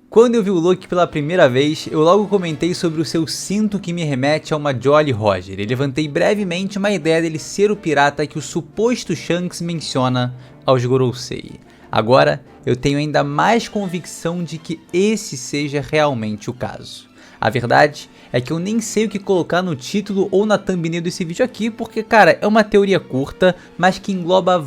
Quando eu vi o Loki pela primeira vez, eu logo comentei sobre o seu cinto que me remete a uma Jolly Roger, e levantei brevemente uma ideia dele ser o pirata que o suposto Shanks menciona aos Gorosei. Agora, eu tenho ainda mais convicção de que esse seja realmente o caso. A verdade é que eu nem sei o que colocar no título ou na thumbnail desse vídeo aqui, porque, cara, é uma teoria curta, mas que engloba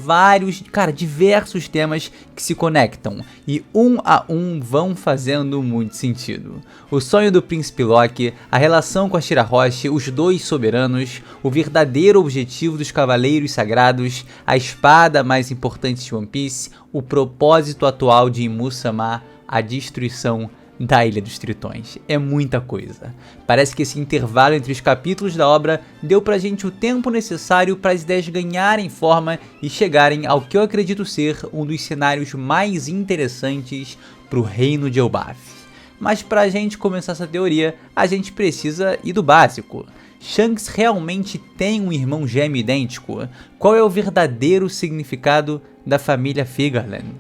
diversos temas que se conectam, e um a um vão fazendo muito sentido. O sonho do Príncipe Loki, a relação com a Shirahoshi, os dois soberanos, o verdadeiro objetivo dos Cavaleiros Sagrados, a espada mais importante de One Piece, o propósito atual de Imu-sama, a destruição da Ilha dos Tritões. É muita coisa. Parece que esse intervalo entre os capítulos da obra deu pra gente o tempo necessário para as ideias ganharem forma e chegarem ao que eu acredito ser um dos cenários mais interessantes pro reino de Elbaf. Mas pra gente começar essa teoria, a gente precisa ir do básico. Shanks realmente tem um irmão gêmeo idêntico? Qual é o verdadeiro significado da família Figarland?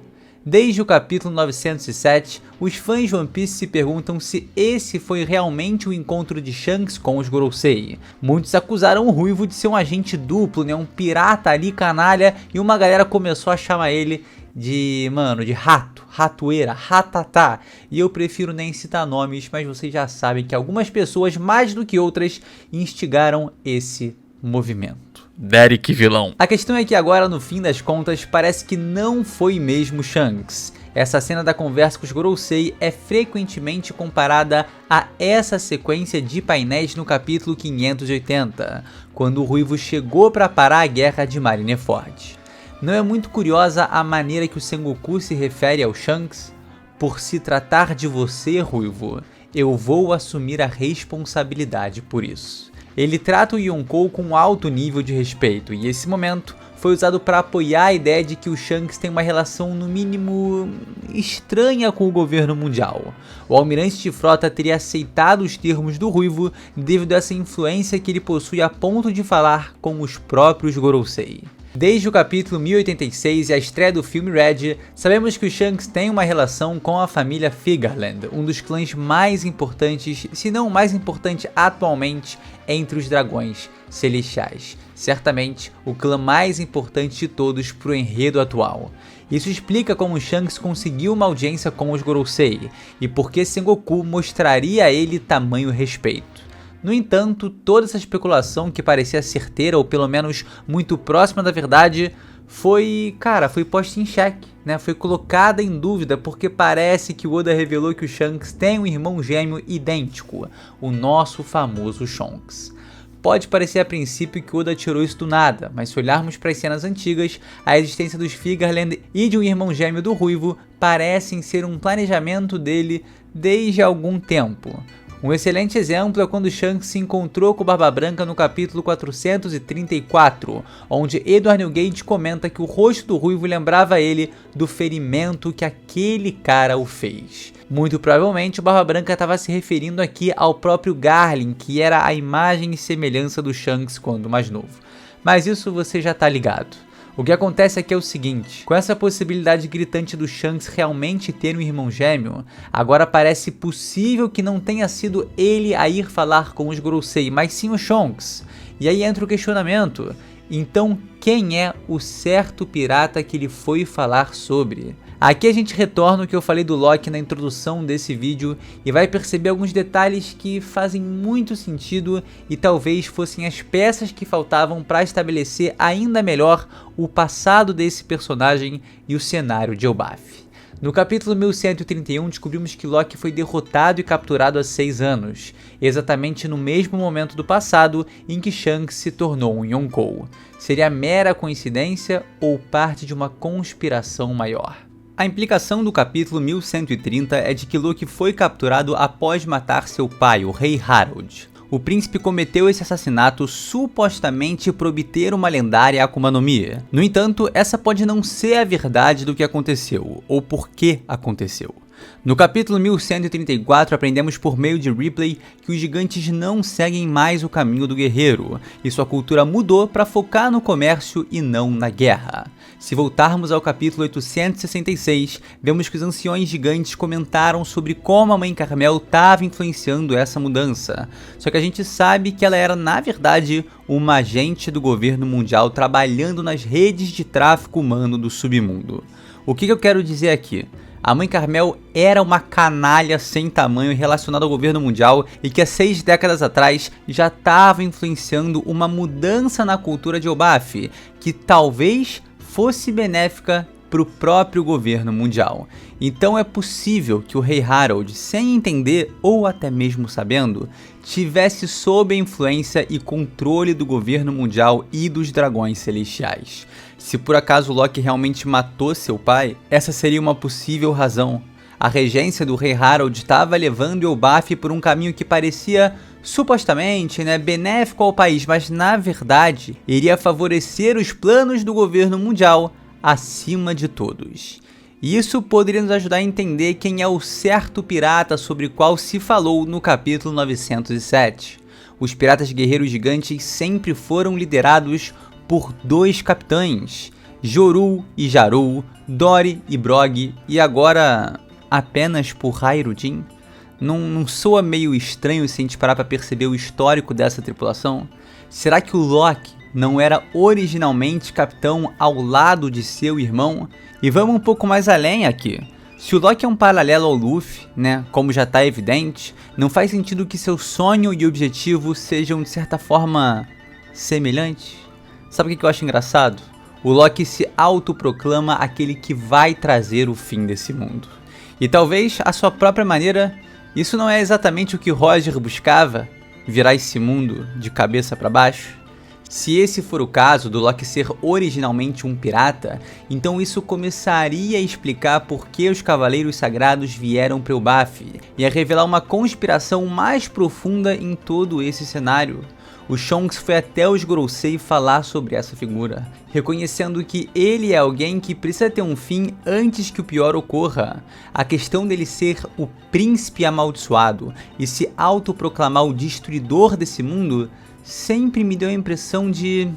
Desde o capítulo 907, os fãs de One Piece se perguntam se esse foi realmente o encontro de Shanks com os Gorosei. Muitos acusaram o Ruivo de ser um agente duplo, um pirata ali canalha, e uma galera começou a chamar ele de rato, ratoeira, ratatá. E eu prefiro nem citar nomes, mas vocês já sabem que algumas pessoas, mais do que outras, instigaram esse movimento. Derek vilão. A questão é que agora, no fim das contas, parece que não foi mesmo Shanks. Essa cena da conversa com os Gorosei é frequentemente comparada a essa sequência de painéis no capítulo 580, quando o Ruivo chegou para parar a guerra de Marineford. Não é muito curiosa a maneira que o Sengoku se refere ao Shanks? Por se tratar de você, Ruivo, eu vou assumir a responsabilidade por isso. Ele trata o Yonkou com um alto nível de respeito, e esse momento foi usado para apoiar a ideia de que o Shanks tem uma relação no mínimo estranha com o governo mundial. O almirante de frota teria aceitado os termos do Ruivo devido a essa influência que ele possui a ponto de falar com os próprios Gorosei. Desde o capítulo 1086 e a estreia do filme Red, sabemos que o Shanks tem uma relação com a família Figarland, um dos clãs mais importantes, se não o mais importante atualmente, entre os dragões celestiais. Certamente, o clã mais importante de todos para o enredo atual. Isso explica como Shanks conseguiu uma audiência com os Gorosei, e por que Sengoku mostraria a ele tamanho respeito. No entanto, toda essa especulação que parecia certeira, ou pelo menos muito próxima da verdade, foi posta em xeque, foi colocada em dúvida, porque parece que o Oda revelou que o Shanks tem um irmão gêmeo idêntico, o nosso famoso Shonks. Pode parecer a princípio que o Oda tirou isso do nada, mas se olharmos para as cenas antigas, a existência dos Figarland e de um irmão gêmeo do Ruivo parecem ser um planejamento dele desde algum tempo. Um excelente exemplo é quando Shanks se encontrou com o Barba Branca no capítulo 434, onde Edward Newgate comenta que o rosto do Ruivo lembrava ele do ferimento que aquele cara o fez. Muito provavelmente o Barba Branca estava se referindo aqui ao próprio Garlin, que era a imagem e semelhança do Shanks quando mais novo. Mas isso você já tá ligado. O que acontece aqui é o seguinte: com essa possibilidade gritante do Shanks realmente ter um irmão gêmeo, agora parece possível que não tenha sido ele a ir falar com os Gorosei, mas sim o Shonks. E aí entra o questionamento: então quem é o certo pirata que ele foi falar sobre? Aqui a gente retorna o que eu falei do Loki na introdução desse vídeo e vai perceber alguns detalhes que fazem muito sentido e talvez fossem as peças que faltavam para estabelecer ainda melhor o passado desse personagem e o cenário de Elbaf. No capítulo 1131 descobrimos que Loki foi derrotado e capturado há 6 anos, exatamente no mesmo momento do passado em que Shanks se tornou um Yonkou. Seria mera coincidência ou parte de uma conspiração maior? A implicação do capítulo 1130 é de que Loki foi capturado após matar seu pai, o rei Harald. O príncipe cometeu esse assassinato supostamente por obter uma lendária Akuma no Mi. No entanto, essa pode não ser a verdade do que aconteceu, ou por que aconteceu. No capítulo 1134, aprendemos por meio de Ripley que os gigantes não seguem mais o caminho do guerreiro, e sua cultura mudou para focar no comércio e não na guerra. Se voltarmos ao capítulo 866, vemos que os anciões gigantes comentaram sobre como a Mãe Carmel estava influenciando essa mudança, só que a gente sabe que ela era, na verdade, uma agente do governo mundial trabalhando nas redes de tráfico humano do submundo. O que eu quero dizer aqui? A Mãe Carmel era uma canalha sem tamanho relacionada ao governo mundial e que há 6 décadas atrás já estava influenciando uma mudança na cultura de Elbaf, que talvez fosse benéfica para o próprio governo mundial. Então é possível que o rei Harold, sem entender ou até mesmo sabendo, tivesse sob a influência e controle do governo mundial e dos dragões celestiais. Se por acaso Loki realmente matou seu pai, essa seria uma possível razão. A regência do rei Harold estava levando Elbaf por um caminho que parecia supostamente, benéfico ao país, mas na verdade iria favorecer os planos do governo mundial acima de todos. E isso poderia nos ajudar a entender quem é o certo pirata sobre o qual se falou no capítulo 907. Os piratas guerreiros gigantes sempre foram liderados por 2 capitães, Jorul e Jarul, Dori e Brog, e agora apenas por Hayrodin. Não soa meio estranho se a gente parar para perceber o histórico dessa tripulação? Será que o Loki não era originalmente capitão ao lado de seu irmão? E vamos um pouco mais além aqui. Se o Loki é um paralelo ao Luffy, como já está evidente, não faz sentido que seu sonho e objetivo sejam de certa forma semelhantes? Sabe o que eu acho engraçado? O Loki se autoproclama aquele que vai trazer o fim desse mundo. E talvez, à sua própria maneira, isso não é exatamente o que Roger buscava? Virar esse mundo de cabeça para baixo? Se esse for o caso do Loki ser originalmente um pirata, então isso começaria a explicar por que os Cavaleiros Sagrados vieram para Elbaf, e a revelar uma conspiração mais profunda em todo esse cenário. O Shonks foi até os Gorosei falar sobre essa figura, reconhecendo que ele é alguém que precisa ter um fim antes que o pior ocorra. A questão dele ser o príncipe amaldiçoado e se autoproclamar o destruidor desse mundo sempre me deu a impressão de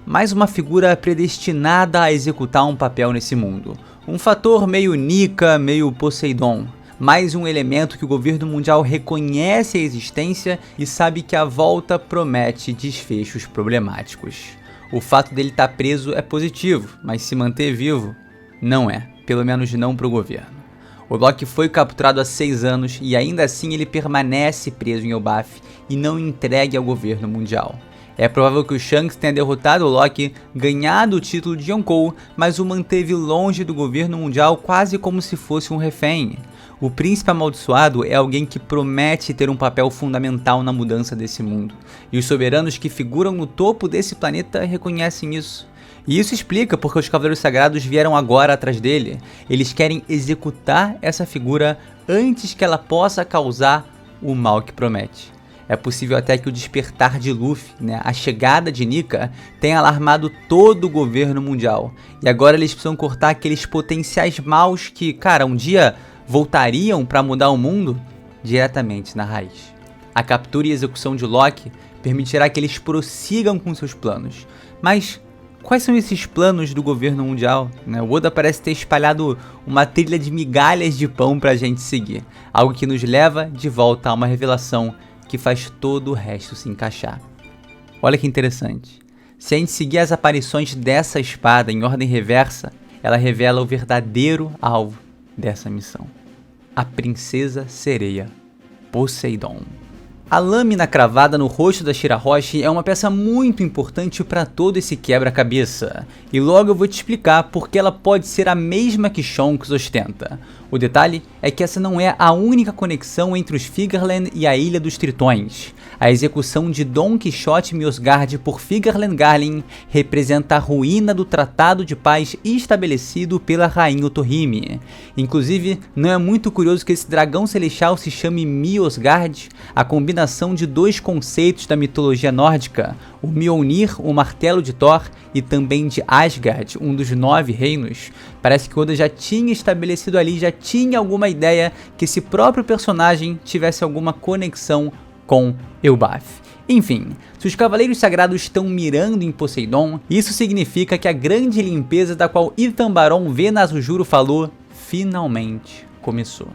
mais uma figura predestinada a executar um papel nesse mundo. Um fator meio Nika, meio Poseidon. Mais um elemento que o governo mundial reconhece a existência e sabe que a volta promete desfechos problemáticos. O fato dele estar preso é positivo, mas se manter vivo, não é. Pelo menos não para o governo. O Loki foi capturado há 6 anos e ainda assim ele permanece preso em Elbaf e não entregue ao governo mundial. É provável que o Shanks tenha derrotado o Loki, ganhado o título de Yonkou, mas o manteve longe do governo mundial quase como se fosse um refém. O príncipe amaldiçoado é alguém que promete ter um papel fundamental na mudança desse mundo, e os soberanos que figuram no topo desse planeta reconhecem isso. E isso explica porque os Cavaleiros Sagrados vieram agora atrás dele. Eles querem executar essa figura antes que ela possa causar o mal que promete. É possível até que o despertar de Luffy, a chegada de Nika, tenha alarmado todo o governo mundial. E agora eles precisam cortar aqueles potenciais maus que, um dia voltariam para mudar o mundo diretamente na raiz. A captura e execução de Loki permitirá que eles prossigam com seus planos. Mas quais são esses planos do governo mundial? O Oda parece ter espalhado uma trilha de migalhas de pão para a gente seguir. Algo que nos leva de volta a uma revelação que faz todo o resto se encaixar. Olha que interessante. Se a gente seguir as aparições dessa espada em ordem reversa, ela revela o verdadeiro alvo dessa missão. A Princesa Sereia, Poseidon. A lâmina cravada no rosto da Shirahoshi é uma peça muito importante para todo esse quebra-cabeça, e logo eu vou te explicar porque ela pode ser a mesma que Shonks ostenta. O detalhe é que essa não é a única conexão entre os Figarland e a Ilha dos Tritões. A execução de Don Quixote Miosgard por Figarland Garlin representa a ruína do tratado de paz estabelecido pela Rainha Otohime. Inclusive, não é muito curioso que esse dragão celestial se chame Miosgard? A combinação combinação de dois conceitos da mitologia nórdica, o Mjolnir, o martelo de Thor, e também de Asgard, um dos 9 reinos. Parece que Oda já tinha estabelecido ali, já tinha alguma ideia que esse próprio personagem tivesse alguma conexão com Elbaf. Enfim, se os Cavaleiros Sagrados estão mirando em Poseidon, isso significa que a grande limpeza da qual Ithan Baron V. Nasujuro falou, finalmente começou.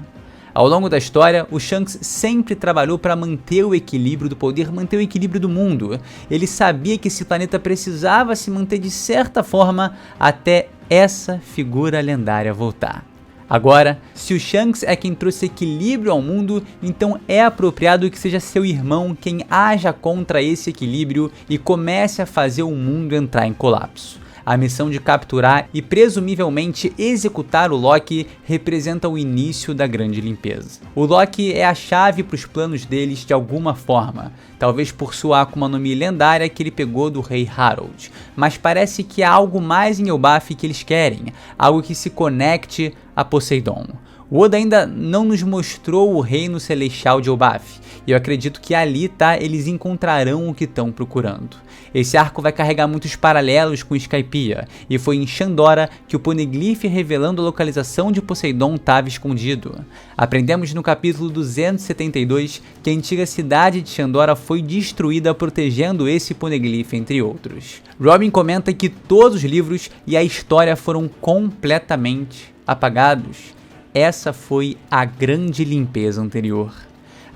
Ao longo da história, o Shanks sempre trabalhou para manter o equilíbrio do poder, manter o equilíbrio do mundo. Ele sabia que esse planeta precisava se manter de certa forma até essa figura lendária voltar. Agora, se o Shanks é quem trouxe equilíbrio ao mundo, então é apropriado que seja seu irmão quem haja contra esse equilíbrio e comece a fazer o mundo entrar em colapso. A missão de capturar e presumivelmente executar o Loki representa o início da grande limpeza. O Loki é a chave para os planos deles de alguma forma, talvez por sua Akuma no Mi lendária que ele pegou do rei Harold, mas parece que há algo mais em Elbaf que eles querem, algo que se conecte a Poseidon. O Oda ainda não nos mostrou o reino celestial de Elbaf, e eu acredito que ali eles encontrarão o que estão procurando. Esse arco vai carregar muitos paralelos com Skypiea, e foi em Shandora que o Poneglyph revelando a localização de Poseidon estava escondido. Aprendemos no capítulo 272 que a antiga cidade de Shandora foi destruída protegendo esse Poneglyph, entre outros. Robin comenta que todos os livros e a história foram completamente apagados. Essa foi a grande limpeza anterior.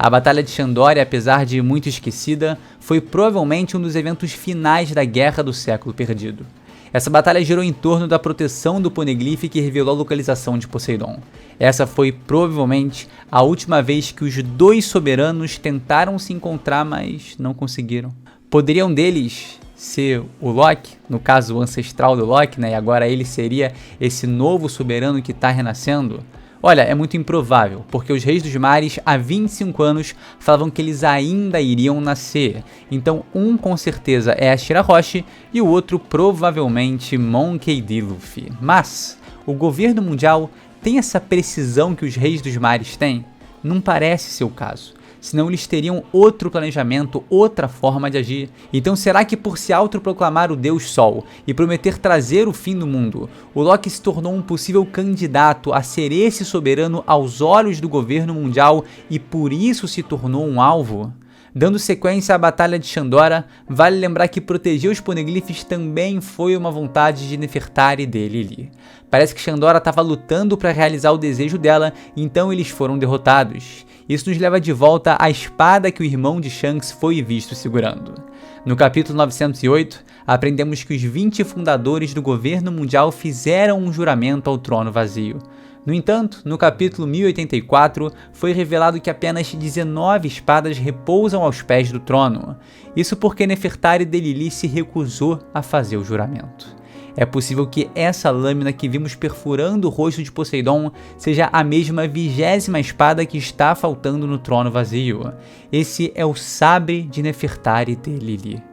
A Batalha de Shandora, apesar de muito esquecida, foi provavelmente um dos eventos finais da Guerra do Século Perdido. Essa batalha girou em torno da proteção do Poneglyph que revelou a localização de Poseidon. Essa foi provavelmente a última vez que os dois soberanos tentaram se encontrar, mas não conseguiram. Poderia um deles ser o Loki, no caso o ancestral do Loki, né? E agora ele seria esse novo soberano que está renascendo? Olha, é muito improvável, porque os Reis dos Mares há 25 anos falavam que eles ainda iriam nascer. Então um com certeza é a Shirahoshi e o outro provavelmente Monkey D. Luffy. Mas o governo mundial tem essa precisão que os Reis dos Mares têm? Não parece ser o caso. Senão eles teriam outro planejamento, outra forma de agir. Então será que por se autoproclamar o Deus Sol e prometer trazer o fim do mundo, o Loki se tornou um possível candidato a ser esse soberano aos olhos do governo mundial e por isso se tornou um alvo? Dando sequência à Batalha de Shandora, vale lembrar que proteger os Poneglyphs também foi uma vontade de Nefertari dele ali. Parece que Shandora estava lutando para realizar o desejo dela, então eles foram derrotados. Isso nos leva de volta à espada que o irmão de Shanks foi visto segurando. No capítulo 908, aprendemos que os 20 fundadores do governo mundial fizeram um juramento ao trono vazio. No entanto, no capítulo 1084, foi revelado que apenas 19 espadas repousam aos pés do trono. Isso porque Nefertari de Lili se recusou a fazer o juramento. É possível que essa lâmina que vimos perfurando o rosto de Poseidon seja a mesma 20ª espada que está faltando no trono vazio. Esse é o sabre de Nefertari de Lili.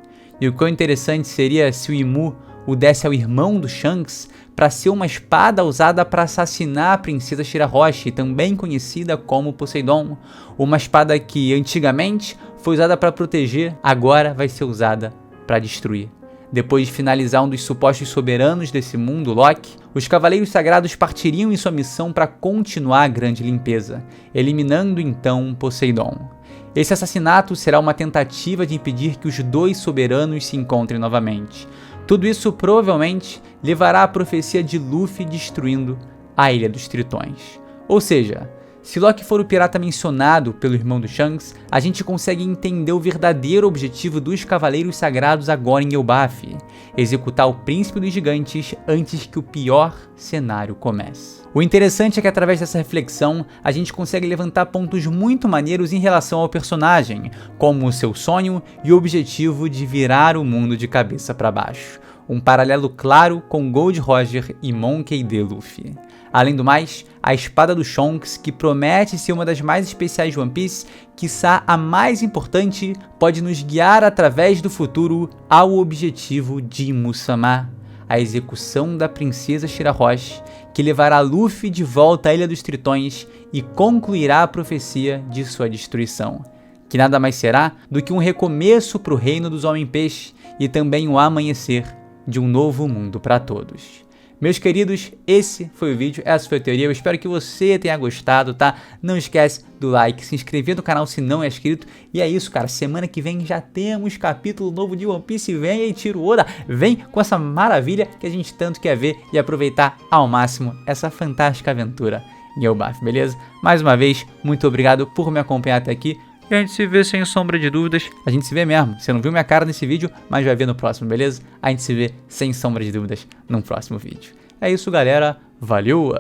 E o que é interessante seria se o Imu o desse ao irmão do Shanks para ser uma espada usada para assassinar a princesa Shirahoshi, também conhecida como Poseidon. Uma espada que antigamente foi usada para proteger, agora vai ser usada para destruir. Depois de finalizar um dos supostos soberanos desse mundo, Loki, os Cavaleiros Sagrados partiriam em sua missão para continuar a grande limpeza, eliminando então Poseidon. Esse assassinato será uma tentativa de impedir que os dois soberanos se encontrem novamente. Tudo isso provavelmente levará à profecia de Luffy destruindo a Ilha dos Tritões. Ou seja, se Loki for o pirata mencionado pelo irmão do Shanks, a gente consegue entender o verdadeiro objetivo dos Cavaleiros Sagrados agora em Elbaf: executar o Príncipe dos Gigantes antes que o pior cenário comece. O interessante é que através dessa reflexão, a gente consegue levantar pontos muito maneiros em relação ao personagem, como o seu sonho e o objetivo de virar o mundo de cabeça para baixo. Um paralelo claro com Gold Roger e Monkey D. Luffy. Além do mais, a espada do Shonks, que promete ser uma das mais especiais de One Piece, quiçá a mais importante, pode nos guiar através do futuro ao objetivo de Imu-sama, a execução da princesa Shirahoshi, que levará Luffy de volta à Ilha dos Tritões e concluirá a profecia de sua destruição. que nada mais será do que um recomeço para o reino dos Homem-Peixe e também o amanhecer de um novo mundo para todos. Meus queridos, esse foi o vídeo, essa foi a teoria, eu espero que você tenha gostado, tá? Não esquece do like, se inscrever no canal se não é inscrito, e é isso, cara, semana que vem já temos capítulo novo de One Piece, vem aí, Eiichiro Oda, vem com essa maravilha que a gente tanto quer ver e aproveitar ao máximo essa fantástica aventura em Elbaf, beleza? Mais uma vez, muito obrigado por me acompanhar até aqui, e a gente se vê sem sombra de dúvidas. A gente se vê mesmo. Você não viu minha cara nesse vídeo, mas vai ver no próximo, beleza? A gente se vê sem sombra de dúvidas no próximo vídeo. É isso, galera. Valeu!